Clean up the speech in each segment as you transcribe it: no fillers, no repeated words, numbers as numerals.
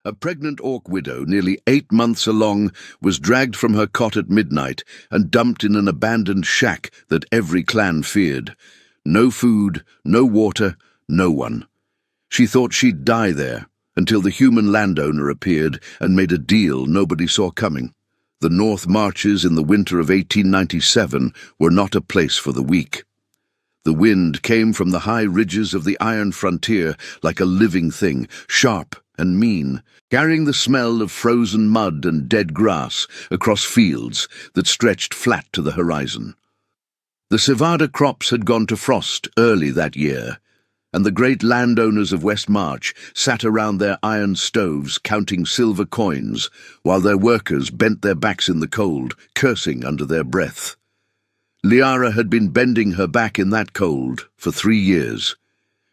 A pregnant orc widow, nearly 8 months along, was dragged from her cot at midnight and dumped in an abandoned shack that every clan feared. No food, no water, no one. She thought she'd die there, until the human landowner appeared and made a deal nobody saw coming. The North Marches in the winter of 1897 were not a place for the weak. The wind came from the high ridges of the iron frontier like a living thing, sharp and mean, carrying the smell of frozen mud and dead grass across fields that stretched flat to the horizon. The cevada crops had gone to frost early that year, and the great landowners of West March sat around their iron stoves counting silver coins while their workers bent their backs in the cold, cursing under their breath. Liara had been bending her back in that cold for 3 years.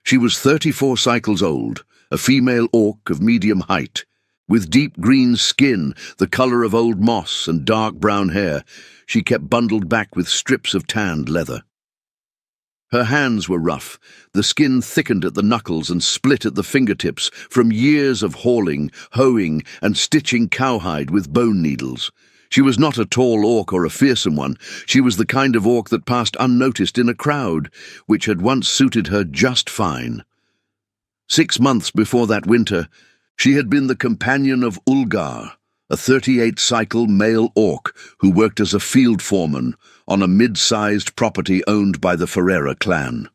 She was 34 cycles old, a female orc of medium height, with deep green skin, the colour of old moss, and dark brown hair. She kept bundled back with strips of tanned leather. Her hands were rough, the skin thickened at the knuckles and split at the fingertips from years of hauling, hoeing, and stitching cowhide with bone needles. She was not a tall orc or a fearsome one. She was the kind of orc that passed unnoticed in a crowd, which had once suited her just fine. 6 months before that winter, she had been the companion of Ulgar, a 38-cycle male orc who worked as a field foreman on a mid-sized property owned by the Ferreira clan.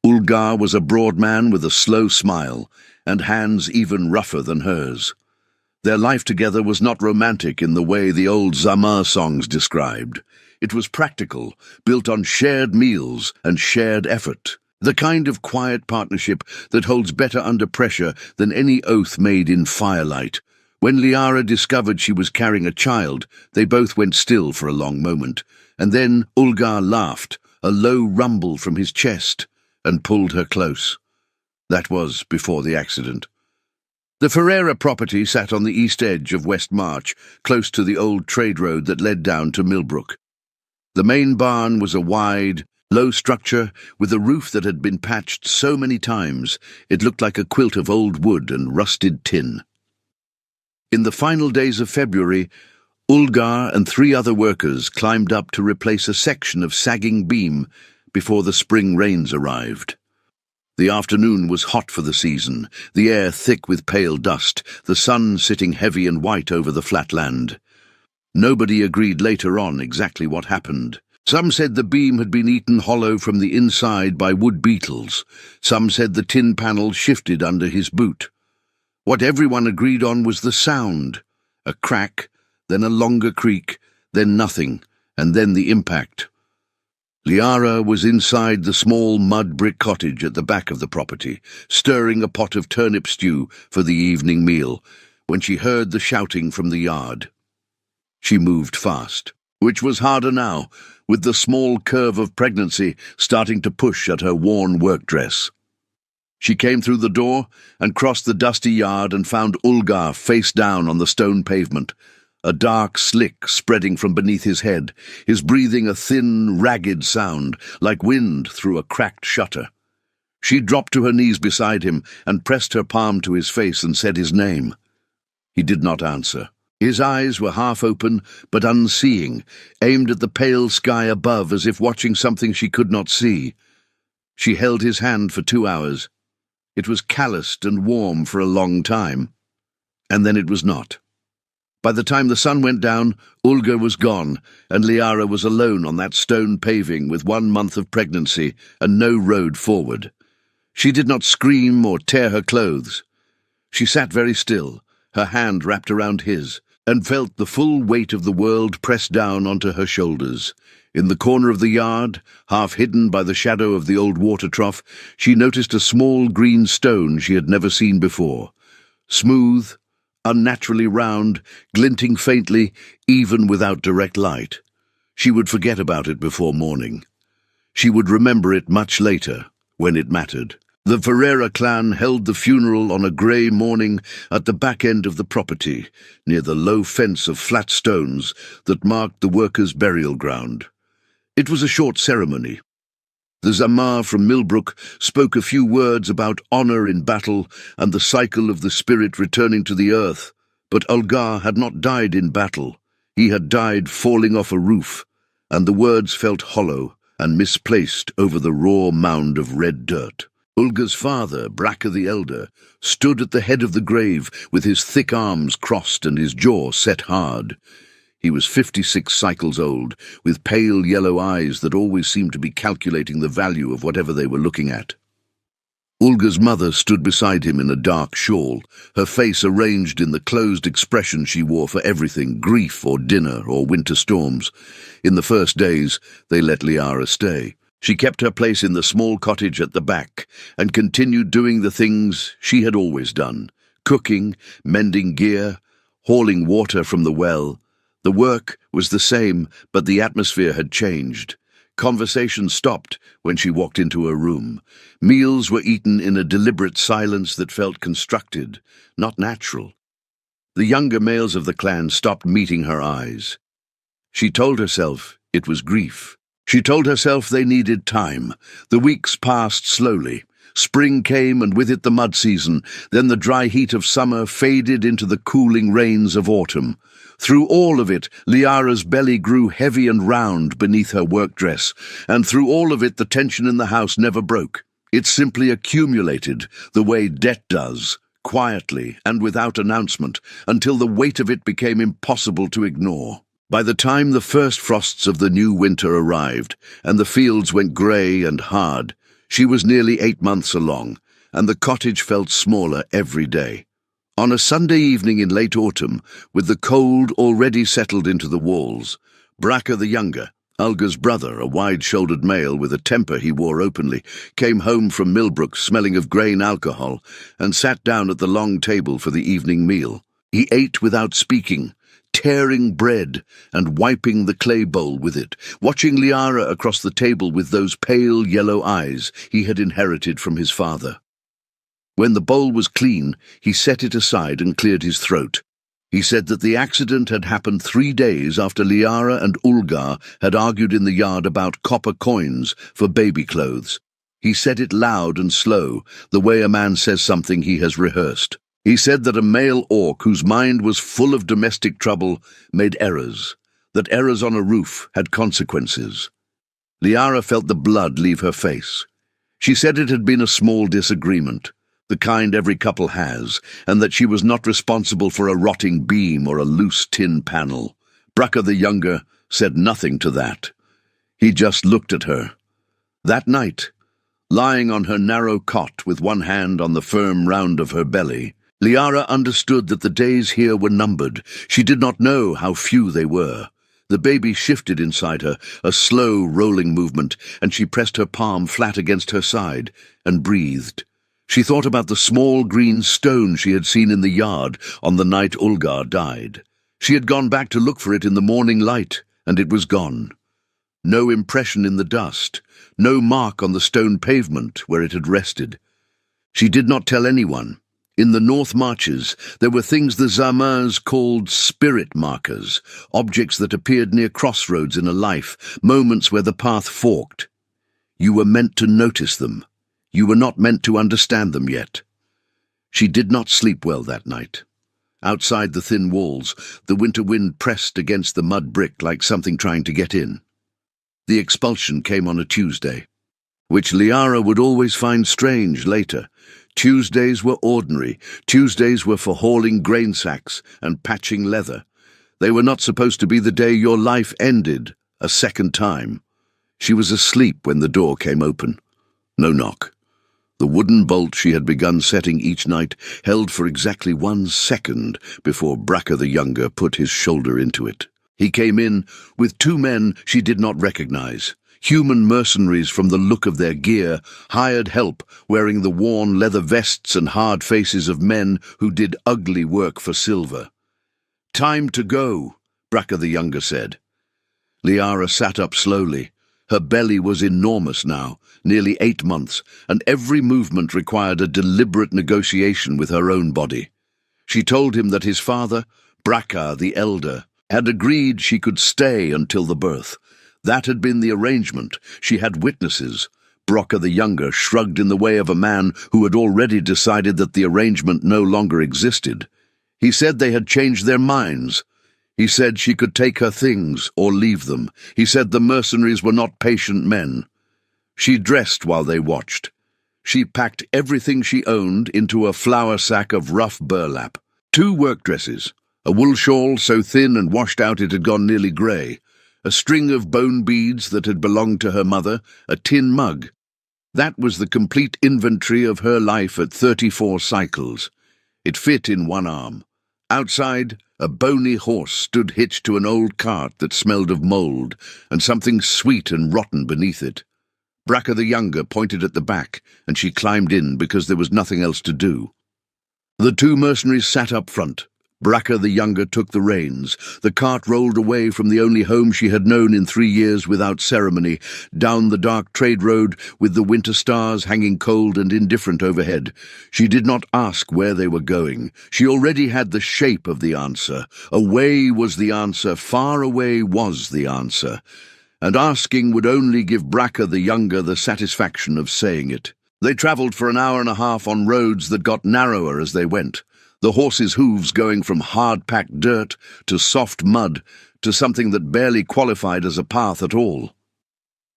Ulgar was a broad man with a slow smile, and hands even rougher than hers. Their life together was not romantic in the way the old Zamar songs described. It was practical, built on shared meals and shared effort, the kind of quiet partnership that holds better under pressure than any oath made in firelight. When Liara discovered she was carrying a child, they both went still for a long moment, and then Ulgar laughed, a low rumble from his chest, and pulled her close. That was before the accident. The Ferreira property sat on the east edge of West March, close to the old trade road that led down to Millbrook. The main barn was a wide, low structure with a roof that had been patched so many times it looked like a quilt of old wood and rusted tin. In the final days of February, Ulgar and 3 other workers climbed up to replace a section of sagging beam before the spring rains arrived. The afternoon was hot for the season, the air thick with pale dust, the sun sitting heavy and white over the flat land. Nobody agreed later on exactly what happened. Some said the beam had been eaten hollow from the inside by wood beetles. Some said the tin panel shifted under his boot. What everyone agreed on was the sound. A crack, then a longer creak, then nothing, and then the impact. Liara was inside the small mud brick cottage at the back of the property, stirring a pot of turnip stew for the evening meal, when she heard the shouting from the yard. She moved fast, which was harder now, with the small curve of pregnancy starting to push at her worn work dress. She came through the door and crossed the dusty yard and found Ulgar face down on the stone pavement, a dark slick spreading from beneath his head, his breathing a thin, ragged sound, like wind through a cracked shutter. She dropped to her knees beside him and pressed her palm to his face and said his name. He did not answer. His eyes were half open, but unseeing, aimed at the pale sky above as if watching something she could not see. She held his hand for 2 hours. It was calloused and warm for a long time, and then it was not. By the time the sun went down, Ulgar was gone, and Liara was alone on that stone paving with 1 month of pregnancy and no road forward. She did not scream or tear her clothes. She sat very still, her hand wrapped around his, and felt the full weight of the world pressed down onto her shoulders. In the corner of the yard, half hidden by the shadow of the old water trough, she noticed a small green stone she had never seen before. Smooth, unnaturally round, glinting faintly, even without direct light. She would forget about it before morning. She would remember it much later, when it mattered. The Ferreira clan held the funeral on a grey morning at the back end of the property, near the low fence of flat stones that marked the workers' burial ground. It was a short ceremony. The Zamar from Millbrook spoke a few words about honor in battle and the cycle of the spirit returning to the earth, but Ulgar had not died in battle. He had died falling off a roof, and the words felt hollow and misplaced over the raw mound of red dirt. Ulgar's father, Bracca the Elder, stood at the head of the grave with his thick arms crossed and his jaw set hard. He was 56 cycles old, with pale yellow eyes that always seemed to be calculating the value of whatever they were looking at. Ulgar's mother stood beside him in a dark shawl, her face arranged in the closed expression she wore for everything, grief or dinner or winter storms. In the first days, they let Liara stay. She kept her place in the small cottage at the back and continued doing the things she had always done, cooking, mending gear, hauling water from the well. The work was the same, but the atmosphere had changed. Conversation stopped when she walked into her room. Meals were eaten in a deliberate silence that felt constructed, not natural. The younger males of the clan stopped meeting her eyes. She told herself it was grief. She told herself they needed time. The weeks passed slowly. Spring came, and with it the mud season. Then the dry heat of summer faded into the cooling rains of autumn. Through all of it, Liara's belly grew heavy and round beneath her work dress, and through all of it the tension in the house never broke. It simply accumulated, the way debt does, quietly and without announcement, until the weight of it became impossible to ignore. By the time the first frosts of the new winter arrived, and the fields went grey and hard, she was nearly 8 months along, and the cottage felt smaller every day. On a Sunday evening in late autumn, with the cold already settled into the walls, Bracca the Younger, Ulgar's brother, a wide-shouldered male with a temper he wore openly, came home from Millbrook smelling of grain alcohol and sat down at the long table for the evening meal. He ate without speaking, tearing bread and wiping the clay bowl with it, watching Liara across the table with those pale yellow eyes he had inherited from his father. When the bowl was clean, he set it aside and cleared his throat. He said that the accident had happened 3 days after Liara and Ulgar had argued in the yard about copper coins for baby clothes. He said it loud and slow, the way a man says something he has rehearsed. He said that a male orc whose mind was full of domestic trouble made errors, that errors on a roof had consequences. Liara felt the blood leave her face. She said it had been a small disagreement, the kind every couple has, and that she was not responsible for a rotting beam or a loose tin panel. Bracca the Younger said nothing to that. He just looked at her. That night, lying on her narrow cot with one hand on the firm round of her belly, Liara understood that the days here were numbered. She did not know how few they were. The baby shifted inside her, a slow, rolling movement, and she pressed her palm flat against her side and breathed. She thought about the small green stone she had seen in the yard on the night Ulgar died. She had gone back to look for it in the morning light, and it was gone. No impression in the dust, no mark on the stone pavement where it had rested. She did not tell anyone. In the North Marches, there were things the Zamars called spirit markers, objects that appeared near crossroads in a life, moments where the path forked. You were meant to notice them. You were not meant to understand them yet. She did not sleep well that night. Outside the thin walls, the winter wind pressed against the mud brick like something trying to get in. The expulsion came on a Tuesday, which Liara would always find strange later. Tuesdays were ordinary. Tuesdays were for hauling grain sacks and patching leather. They were not supposed to be the day your life ended a second time. She was asleep when the door came open. No knock. The wooden bolt she had begun setting each night held for exactly 1 second before Bracca the Younger put his shoulder into it. He came in with 2 men she did not recognize. Human mercenaries from the look of their gear, hired help wearing the worn leather vests and hard faces of men who did ugly work for silver. "Time to go," Bracca the Younger said. Liara sat up slowly. Her belly was enormous now, nearly 8 months, and every movement required a deliberate negotiation with her own body. She told him that his father, Bracca the Elder, had agreed she could stay until the birth. That had been the arrangement. She had witnesses, Brocka the Younger shrugged in the way of a man who had already decided that the arrangement no longer existed. He said they had changed their minds. He said she could take her things or leave them. He said the mercenaries were not patient men. She dressed while they watched. She packed everything she owned into a flour sack of rough burlap. 2 work dresses, a wool shawl so thin and washed out it had gone nearly grey, a string of bone beads that had belonged to her mother, a tin mug. That was the complete inventory of her life at 34 cycles. It fit in one arm. Outside, a bony horse stood hitched to an old cart that smelled of mould, and something sweet and rotten beneath it. Bracca the Younger pointed at the back, and she climbed in because there was nothing else to do. The 2 mercenaries sat up front. Bracca the Younger took the reins. The cart rolled away from the only home she had known in 3 years without ceremony, down the dark trade road with the winter stars hanging cold and indifferent overhead. She did not ask where they were going. She already had the shape of the answer. Away was the answer, far away was the answer. And asking would only give Bracca the Younger the satisfaction of saying it. They travelled for an hour and a half on roads that got narrower as they went, the horses' hooves going from hard-packed dirt to soft mud to something that barely qualified as a path at all.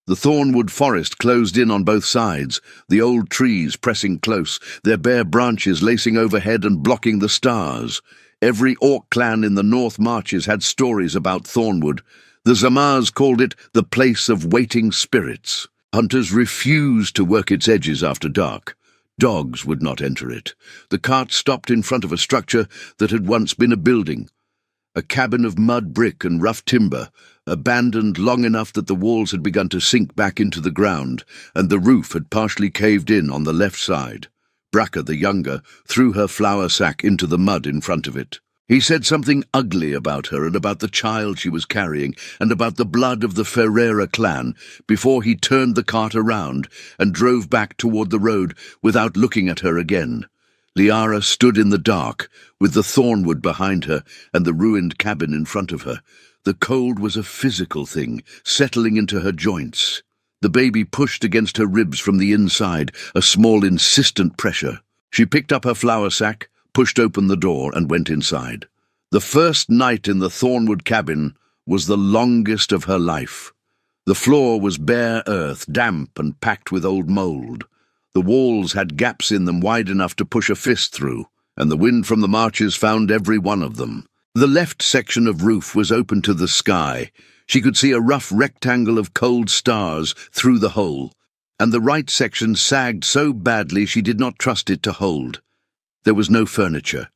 The thornwood forest closed in on both sides, the old trees pressing close, their bare branches lacing overhead and blocking the stars. Every orc clan in the North Marches had stories about Thornwood. The Zamars called it the place of waiting spirits. Hunters refused to work its edges after dark. Dogs would not enter it. The cart stopped in front of a structure that had once been a building. A cabin of mud brick and rough timber, abandoned long enough that the walls had begun to sink back into the ground, and the roof had partially caved in on the left side. Bracca the Younger threw her flour sack into the mud in front of it. He said something ugly about her and about the child she was carrying and about the blood of the Ferreira clan before he turned the cart around and drove back toward the road without looking at her again. Liara stood in the dark, with the thornwood behind her and the ruined cabin in front of her. The cold was a physical thing, settling into her joints. The baby pushed against her ribs from the inside, a small, insistent pressure. She picked up her flour sack, pushed open the door, and went inside. The first night in the Thornwood cabin was the longest of her life. The floor was bare earth, damp and packed with old mould. The walls had gaps in them wide enough to push a fist through, and the wind from the marches found every one of them. The left section of roof was open to the sky. She could see a rough rectangle of cold stars through the hole, and the right section sagged so badly she did not trust it to hold. There was no furniture.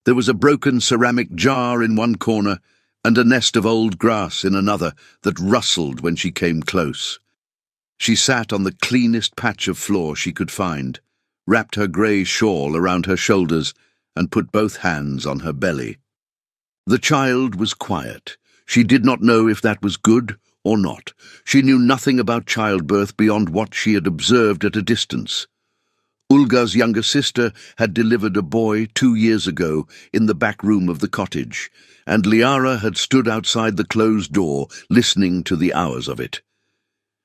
There was a broken ceramic jar in one corner and a nest of old grass in another that rustled when she came close. She sat on the cleanest patch of floor she could find, wrapped her grey shawl around her shoulders, and put both hands on her belly. The child was quiet. She did not know if that was good or not. She knew nothing about childbirth beyond what she had observed at a distance. Ulga's younger sister had delivered a boy 2 years ago in the back room of the cottage, and Liara had stood outside the closed door, listening to the hours of it.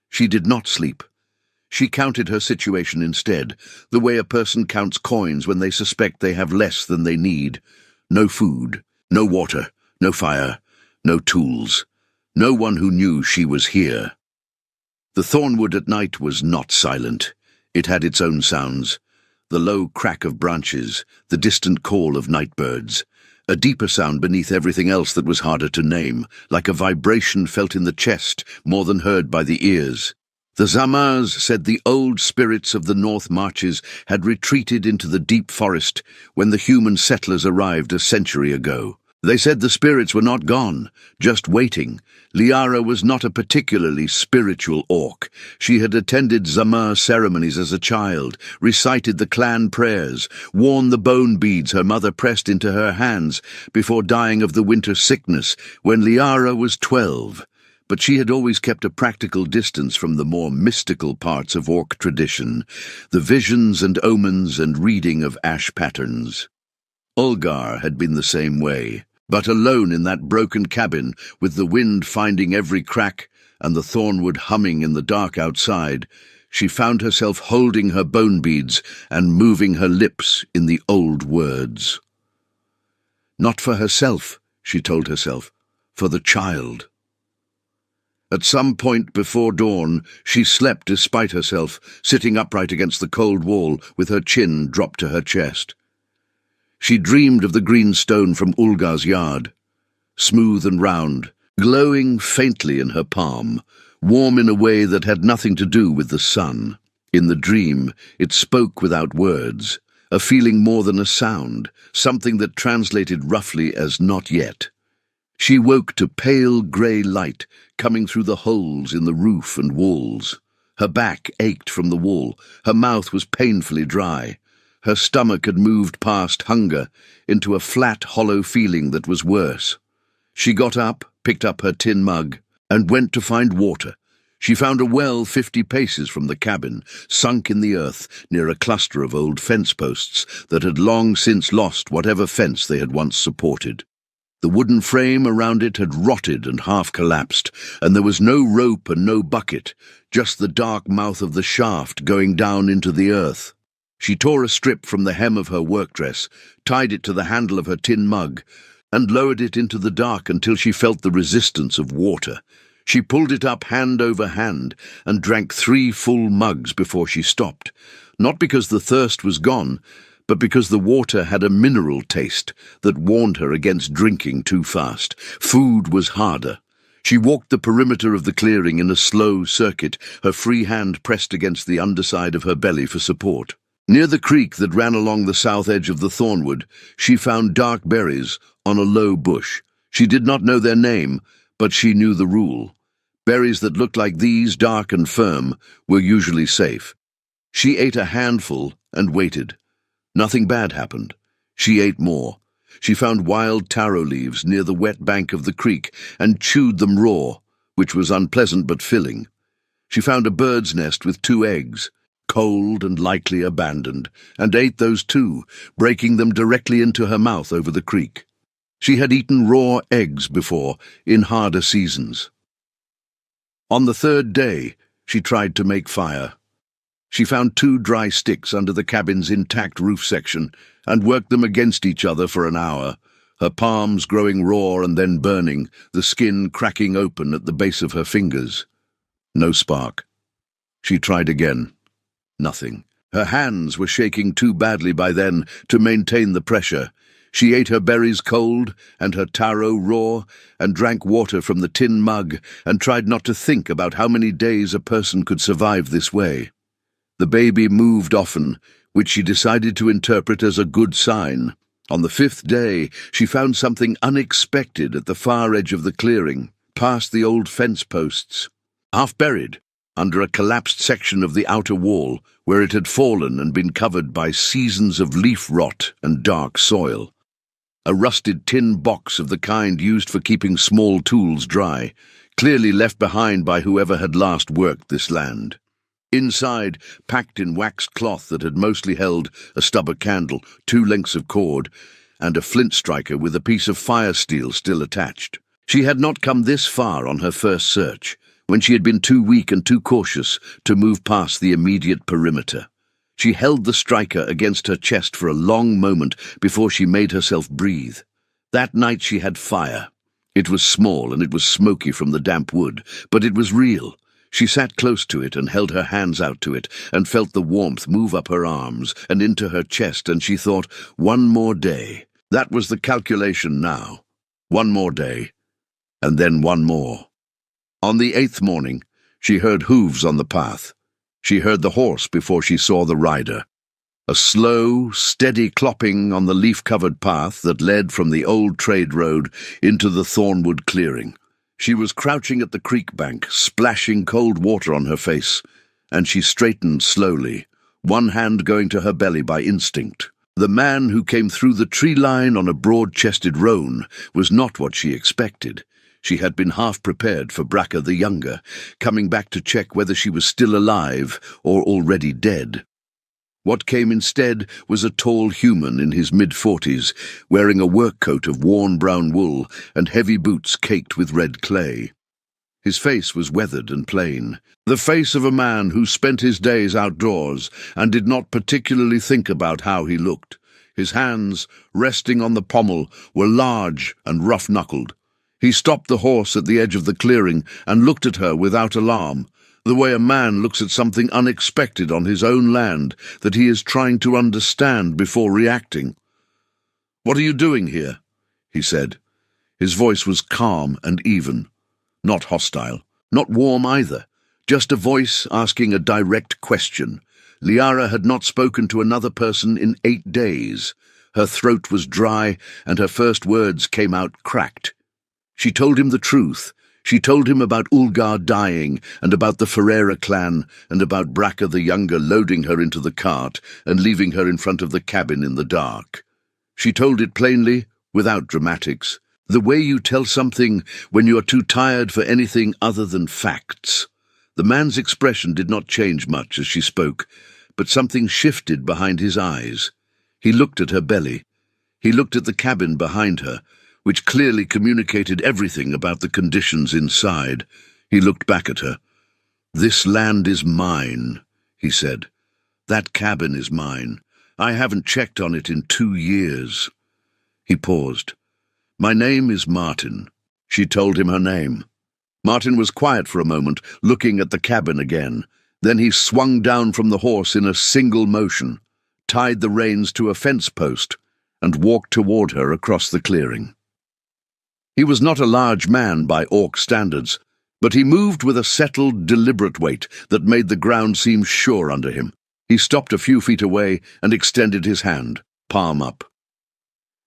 She did not sleep. She counted her situation instead, the way a person counts coins when they suspect they have less than they need. No food, no water, no fire, no tools. No one who knew she was here. The thornwood at night was not silent. It had its own sounds, the low crack of branches, the distant call of night birds, a deeper sound beneath everything else that was harder to name, like a vibration felt in the chest more than heard by the ears. The Zamars said the old spirits of the North Marches had retreated into the deep forest when the human settlers arrived a century ago. They said the spirits were not gone, just waiting. Liara was not a particularly spiritual orc. She had attended Zamar ceremonies as a child, recited the clan prayers, worn the bone beads her mother pressed into her hands before dying of the winter sickness when Liara was 12. But she had always kept a practical distance from the more mystical parts of orc tradition, the visions and omens and reading of ash patterns. Ulgar had been the same way. But alone in that broken cabin, with the wind finding every crack and the thornwood humming in the dark outside, she found herself holding her bone beads and moving her lips in the old words. Not for herself, she told herself, for the child. At some point before dawn, she slept despite herself, sitting upright against the cold wall with her chin dropped to her chest. She dreamed of the green stone from Ulgar's yard, smooth and round, glowing faintly in her palm, warm in a way that had nothing to do with the sun. In the dream, it spoke without words, a feeling more than a sound, something that translated roughly as not yet. She woke to pale grey light coming through the holes in the roof and walls. Her back ached from the wall, her mouth was painfully dry. Her stomach had moved past hunger into a flat, hollow feeling that was worse. She got up, picked up her tin mug, and went to find water. She found a well 50 paces from the cabin, sunk in the earth near a cluster of old fence posts that had long since lost whatever fence they had once supported. The wooden frame around it had rotted and half collapsed, and there was no rope and no bucket, just the dark mouth of the shaft going down into the earth. She tore a strip from the hem of her work dress, tied it to the handle of her tin mug, and lowered it into the dark until she felt the resistance of water. She pulled it up hand over hand and drank 3 full mugs before she stopped, not because the thirst was gone, but because the water had a mineral taste that warned her against drinking too fast. Food was harder. She walked the perimeter of the clearing in a slow circuit, her free hand pressed against the underside of her belly for support. Near the creek that ran along the south edge of the thornwood, she found dark berries on a low bush. She did not know their name, but she knew the rule. Berries that looked like these, dark and firm, were usually safe. She ate a handful and waited. Nothing bad happened. She ate more. She found wild taro leaves near the wet bank of the creek and chewed them raw, which was unpleasant but filling. She found a bird's nest with 2 eggs, cold and likely abandoned, and ate those too, breaking them directly into her mouth over the creek. She had eaten raw eggs before, in harder seasons. On the 3rd day, she tried to make fire. She found 2 dry sticks under the cabin's intact roof section and worked them against each other for an hour, her palms growing raw and then burning, the skin cracking open at the base of her fingers. No spark. She tried again. Nothing. Her hands were shaking too badly by then to maintain the pressure. She ate her berries cold and her taro raw and drank water from the tin mug and tried not to think about how many days a person could survive this way. The baby moved often, which she decided to interpret as a good sign. On the 5th day, she found something unexpected at the far edge of the clearing, past the old fence posts, half buried under a collapsed section of the outer wall where it had fallen and been covered by seasons of leaf rot and dark soil. A rusted tin box of the kind used for keeping small tools dry, clearly left behind by whoever had last worked this land. Inside, packed in waxed cloth that had mostly held a stub of candle, 2 lengths of cord, and a flint striker with a piece of fire steel still attached. She had not come this far on her first search, when she had been too weak and too cautious to move past the immediate perimeter. She held the striker against her chest for a long moment before she made herself breathe. That night she had fire. It was small and it was smoky from the damp wood, but it was real. She sat close to it and held her hands out to it and felt the warmth move up her arms and into her chest, and she thought, 1 more day. That was the calculation now. 1 more day, and then 1 more. On the 8th morning, she heard hooves on the path. She heard the horse before she saw the rider. A slow, steady clopping on the leaf-covered path that led from the old trade road into the Thornwood clearing. She was crouching at the creek bank, splashing cold water on her face, and she straightened slowly, one hand going to her belly by instinct. The man who came through the tree line on a broad-chested roan was not what she expected. She had been half prepared for Braca the Younger, coming back to check whether she was still alive or already dead. What came instead was a tall human in his mid-40s, wearing a work coat of worn brown wool and heavy boots caked with red clay. His face was weathered and plain, the face of a man who spent his days outdoors and did not particularly think about how he looked. His hands, resting on the pommel, were large and rough-knuckled. He stopped the horse at the edge of the clearing and looked at her without alarm, the way a man looks at something unexpected on his own land that he is trying to understand before reacting. "What are you doing here?" he said. His voice was calm and even, not hostile, not warm either, just a voice asking a direct question. Liara had not spoken to another person in 8 days. Her throat was dry, and her first words came out cracked. She told him the truth. She told him about Ulgar dying, and about the Ferreira clan, and about Braca the Younger loading her into the cart and leaving her in front of the cabin in the dark. She told it plainly, without dramatics, the way you tell something when you are too tired for anything other than facts. The man's expression did not change much as she spoke, but something shifted behind his eyes. He looked at her belly. He looked at the cabin behind her, which clearly communicated everything about the conditions inside. He looked back at her. "This land is mine," he said. "That cabin is mine. I haven't checked on it in 2 years." He paused. "My name is Martin." She told him her name. Martin was quiet for a moment, looking at the cabin again. Then he swung down from the horse in a single motion, tied the reins to a fence post, and walked toward her across the clearing. He was not a large man by Orc standards, but he moved with a settled, deliberate weight that made the ground seem sure under him. He stopped a few feet away and extended his hand, palm up.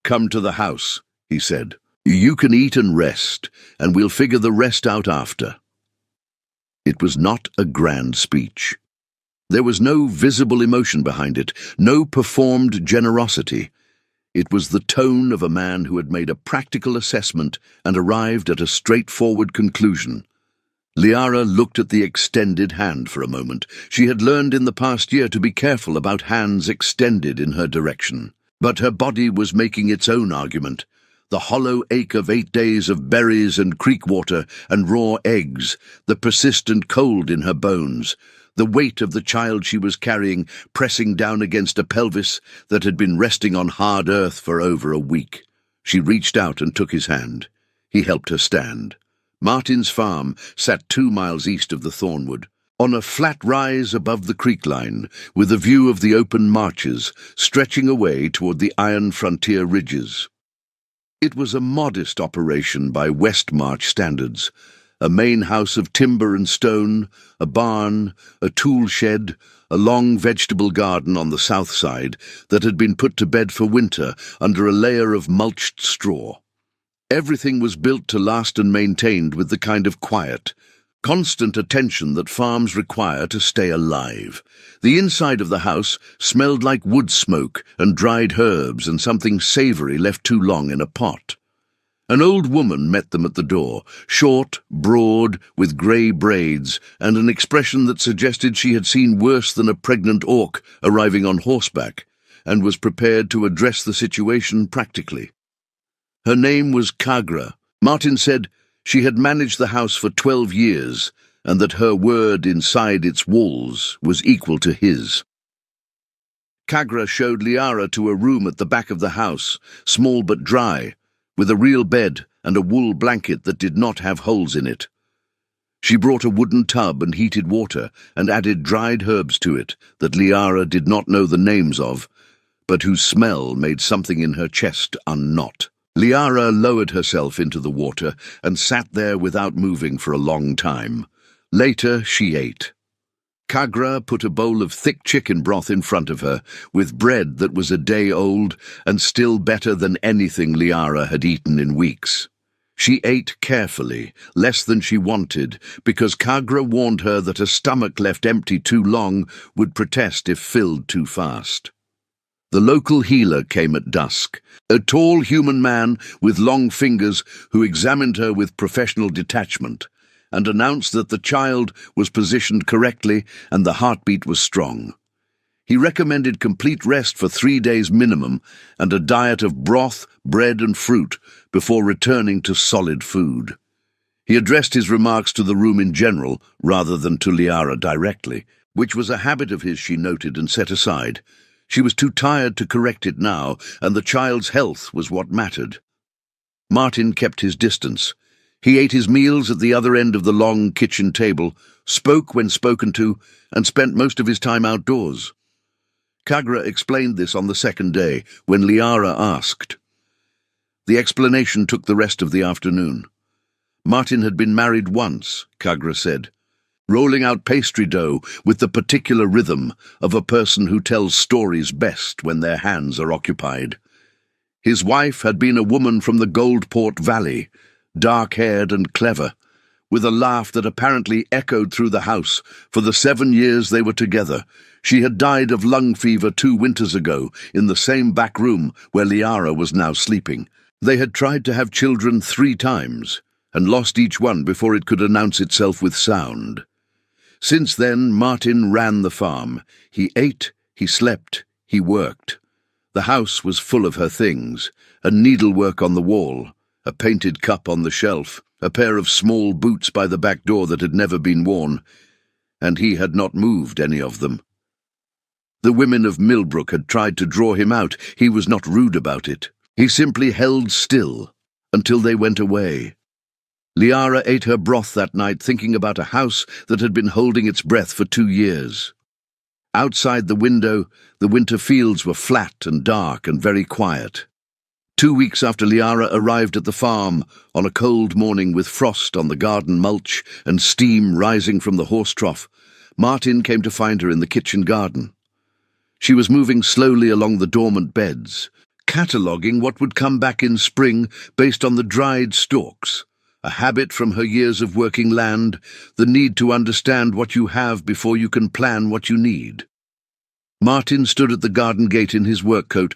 "Come to the house," he said. "You can eat and rest, and we'll figure the rest out after." It was not a grand speech. There was no visible emotion behind it, no performed generosity. It was the tone of a man who had made a practical assessment and arrived at a straightforward conclusion. Liara looked at the extended hand for a moment. She had learned in the past year to be careful about hands extended in her direction. But her body was making its own argument. The hollow ache of 8 days of berries and creek water and raw eggs, the persistent cold in her bones, the weight of the child she was carrying pressing down against a pelvis that had been resting on hard earth for over a week. She reached out and took his hand. He helped her stand. Martin's farm sat 2 miles east of the Thornwood, on a flat rise above the creek line, with a view of the open marches stretching away toward the Iron Frontier ridges. It was a modest operation by West March standards, a main house of timber and stone, a barn, a tool shed, a long vegetable garden on the south side that had been put to bed for winter under a layer of mulched straw. Everything was built to last and maintained with the kind of quiet, constant attention that farms require to stay alive. The inside of the house smelled like wood smoke and dried herbs and something savory left too long in a pot. An old woman met them at the door, short, broad, with grey braids, and an expression that suggested she had seen worse than a pregnant orc arriving on horseback, and was prepared to address the situation practically. Her name was Kagra. Martin said she had managed the house for 12 years, and that her word inside its walls was equal to his. Kagra showed Liara to a room at the back of the house, small but dry, with a real bed and a wool blanket that did not have holes in it. She brought a wooden tub and heated water and added dried herbs to it that Liara did not know the names of, but whose smell made something in her chest unknot. Liara lowered herself into the water and sat there without moving for a long time. Later she ate. Kagra put a bowl of thick chicken broth in front of her, with bread that was a day old and still better than anything Liara had eaten in weeks. She ate carefully, less than she wanted, because Kagra warned her that a stomach left empty too long would protest if filled too fast. The local healer came at dusk, a tall human man with long fingers who examined her with professional detachment and announced that the child was positioned correctly and the heartbeat was strong. He recommended complete rest for 3 days minimum and a diet of broth, bread and fruit before returning to solid food. He addressed his remarks to the room in general rather than to Liara directly, which was a habit of his, she noted, and set aside. She was too tired to correct it now, and the child's health was what mattered. Martin kept his distance. He ate his meals at the other end of the long kitchen table, spoke when spoken to, and spent most of his time outdoors. Kagra explained this on the second day, when Liara asked. The explanation took the rest of the afternoon. Martin had been married once, Kagra said, rolling out pastry dough with the particular rhythm of a person who tells stories best when their hands are occupied. His wife had been a woman from the Goldport Valley, dark-haired and clever, with a laugh that apparently echoed through the house for the 7 years they were together. She had died of lung fever 2 winters ago in the same back room where Liara was now sleeping. They had tried to have children 3 times, and lost each one before it could announce itself with sound. Since then, Martin ran the farm. He ate, he slept, he worked. The house was full of her things, a needlework on the wall, a painted cup on the shelf, a pair of small boots by the back door that had never been worn, and he had not moved any of them. The women of Millbrook had tried to draw him out. He was not rude about it. He simply held still until they went away. Liara ate her broth that night, thinking about a house that had been holding its breath for 2 years. Outside the window, the winter fields were flat and dark and very quiet. 2 weeks after Liara arrived at the farm, on a cold morning with frost on the garden mulch and steam rising from the horse trough, Martin came to find her in the kitchen garden. She was moving slowly along the dormant beds, cataloguing what would come back in spring based on the dried stalks, a habit from her years of working land, the need to understand what you have before you can plan what you need. Martin stood at the garden gate in his work coat,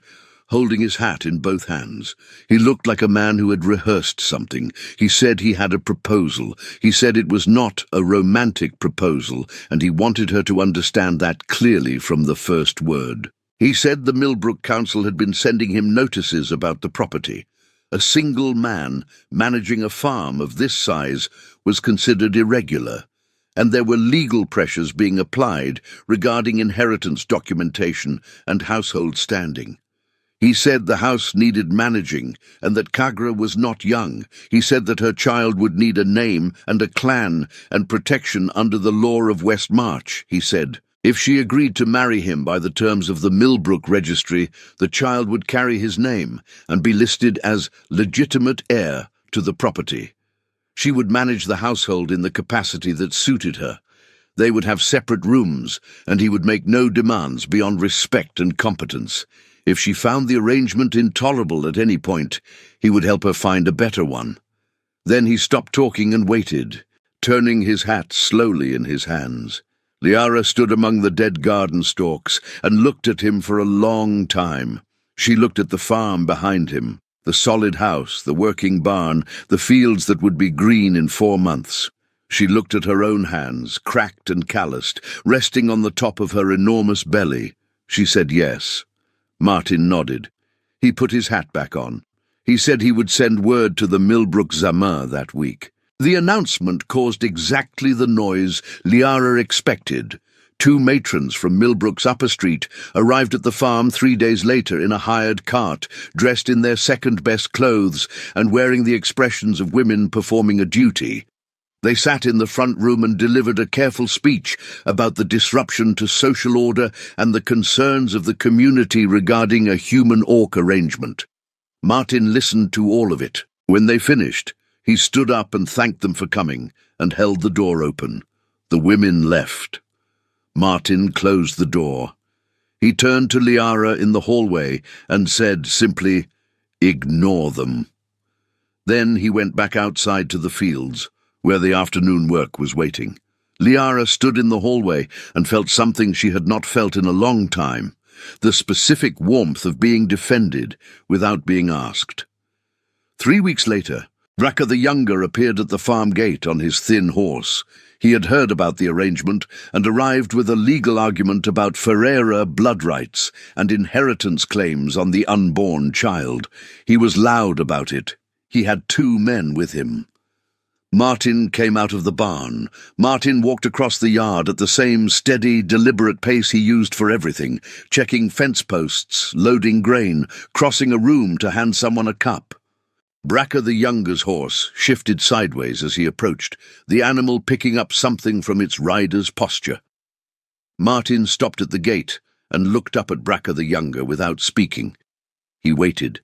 holding his hat in both hands. He looked like a man who had rehearsed something. He said he had a proposal. He said it was not a romantic proposal, and he wanted her to understand that clearly from the first word. He said the Millbrook Council had been sending him notices about the property. A single man managing a farm of this size was considered irregular, and there were legal pressures being applied regarding inheritance documentation and household standing. He said the house needed managing and that Kagra was not young. He said that her child would need a name and a clan and protection under the law of West March, he said. If she agreed to marry him by the terms of the Millbrook registry, the child would carry his name and be listed as legitimate heir to the property. She would manage the household in the capacity that suited her. They would have separate rooms, and he would make no demands beyond respect and competence. If she found the arrangement intolerable at any point, he would help her find a better one. Then he stopped talking and waited, turning his hat slowly in his hands. Liara stood among the dead garden stalks and looked at him for a long time. She looked at the farm behind him, the solid house, the working barn, the fields that would be green in 4 months. She looked at her own hands, cracked and calloused, resting on the top of her enormous belly. She said yes. Martin nodded. He put his hat back on. He said he would send word to the Millbrook Zamin that week. The announcement caused exactly the noise Liara expected. 2 matrons from Millbrook's Upper Street arrived at the farm 3 days later in a hired cart, dressed in their second-best clothes and wearing the expressions of women performing a duty. They sat in the front room and delivered a careful speech about the disruption to social order and the concerns of the community regarding a human-orc arrangement. Martin listened to all of it. When they finished, he stood up and thanked them for coming and held the door open. The women left. Martin closed the door. He turned to Liara in the hallway and said simply, "Ignore them." Then he went back outside to the fields, where the afternoon work was waiting. Liara stood in the hallway and felt something she had not felt in a long time, the specific warmth of being defended without being asked. 3 weeks later, Raka the Younger appeared at the farm gate on his thin horse. He had heard about the arrangement and arrived with a legal argument about Ferreira blood rights and inheritance claims on the unborn child. He was loud about it. He had 2 men with him. Martin came out of the barn. Martin walked across the yard at the same steady, deliberate pace he used for everything, checking fence posts, loading grain, crossing a room to hand someone a cup. Bracker the Younger's horse shifted sideways as he approached, the animal picking up something from its rider's posture. Martin stopped at the gate and looked up at Bracker the Younger without speaking. He waited.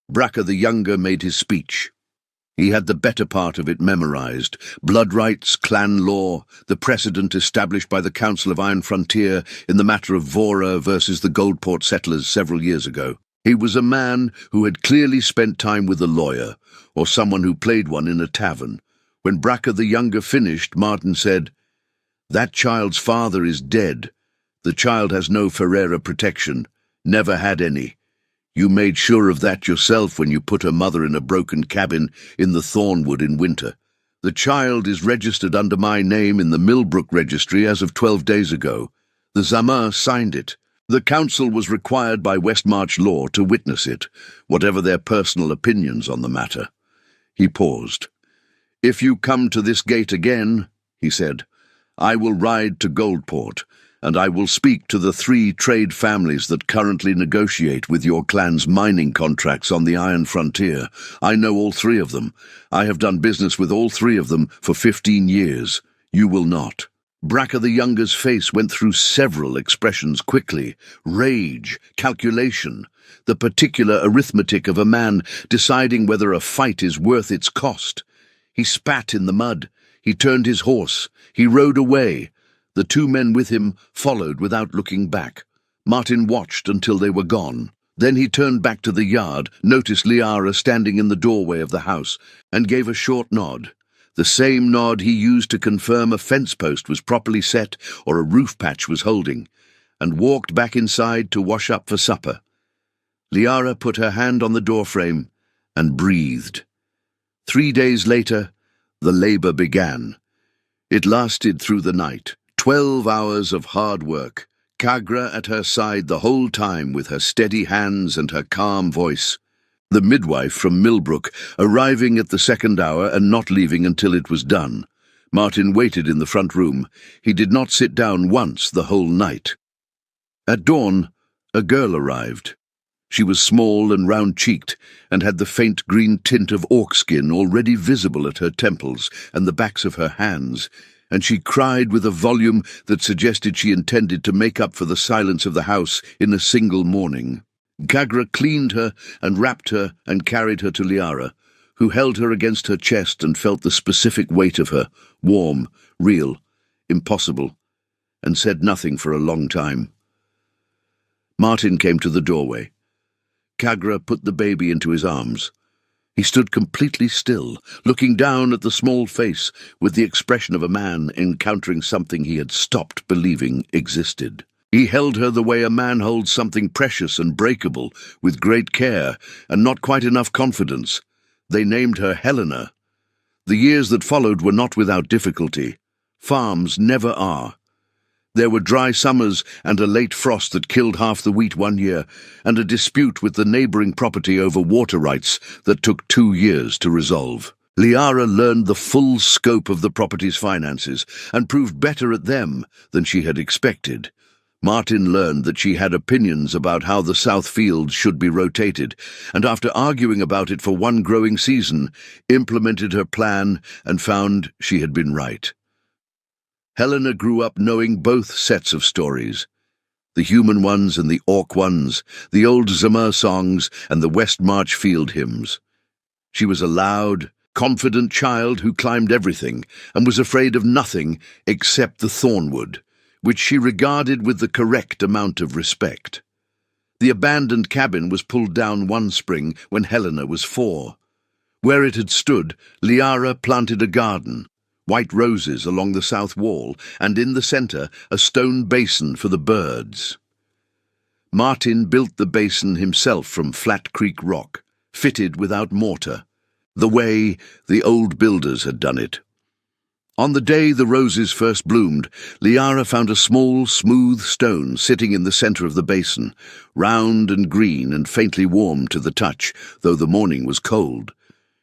Bracker the Younger made his speech. He had the better part of it memorized: blood rights, clan law, the precedent established by the Council of Iron Frontier in the matter of Vora versus the Goldport settlers several years ago. He was a man who had clearly spent time with a lawyer, or someone who played one in a tavern. When Bracker the Younger finished, Martin said, "That child's father is dead. The child has no Ferreira protection, never had any. You made sure of that yourself when you put her mother in a broken cabin in the Thornwood in winter. The child is registered under my name in the Millbrook registry as of 12 days ago. The Zamin signed it. The council was required by Westmarch law to witness it, whatever their personal opinions on the matter." He paused. "If you come to this gate again," he said, "I will ride to Goldport, and I will speak to the 3 trade families that currently negotiate with your clan's mining contracts on the Iron Frontier. I know all 3 of them. I have done business with all 3 of them for 15 years. You will not." Bracker the Younger's face went through several expressions quickly: rage, calculation, the particular arithmetic of a man deciding whether a fight is worth its cost. He spat in the mud. He turned his horse. He rode away. The 2 men with him followed without looking back. Martin watched until they were gone. Then he turned back to the yard, noticed Liara standing in the doorway of the house, and gave a short nod. The same nod he used to confirm a fence post was properly set or a roof patch was holding, and walked back inside to wash up for supper. Liara put her hand on the doorframe and breathed. 3 days later, the labor began. It lasted through the night. 12 hours of hard work, Kagra at her side the whole time with her steady hands and her calm voice. The midwife from Millbrook arriving at the 2nd hour and not leaving until it was done. Martin waited in the front room. He did not sit down once the whole night. At dawn, a girl arrived. She was small and round-cheeked, and had the faint green tint of orc skin already visible at her temples and the backs of her hands, and she cried with a volume that suggested she intended to make up for the silence of the house in a single morning. Kagra cleaned her and wrapped her and carried her to Liara, who held her against her chest and felt the specific weight of her, warm, real, impossible, and said nothing for a long time. Martin came to the doorway. Kagra put the baby into his arms. He stood completely still, looking down at the small face with the expression of a man encountering something he had stopped believing existed. He held her the way a man holds something precious and breakable, with great care and not quite enough confidence. They named her Helena. The years that followed were not without difficulty. Farms never are. There were dry summers and a late frost that killed half the wheat one year, and a dispute with the neighbouring property over water rights that took 2 years to resolve. Liara learned the full scope of the property's finances and proved better at them than she had expected. Martin learned that she had opinions about how the South Fields should be rotated, and after arguing about it for 1 growing season, implemented her plan and found she had been right. Helena grew up knowing both sets of stories, the human ones and the orc ones, the old Zamin songs and the Westmarch field hymns. She was a loud, confident child who climbed everything and was afraid of nothing except the Thornwood, which she regarded with the correct amount of respect. The abandoned cabin was pulled down one spring when Helena was 4. Where it had stood, Liara planted a garden, white roses along the south wall, and in the centre a stone basin for the birds. Martin built the basin himself from Flat Creek rock, fitted without mortar, the way the old builders had done it. On the day the roses first bloomed, Liara found a small, smooth stone sitting in the centre of the basin, round and green and faintly warm to the touch, though the morning was cold.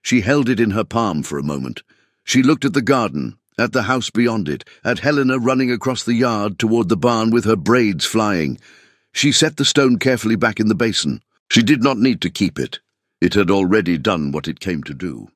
She held it in her palm for a moment. She looked at the garden, at the house beyond it, at Helena running across the yard toward the barn with her braids flying. She set the stone carefully back in the basin. She did not need to keep it. It had already done what it came to do.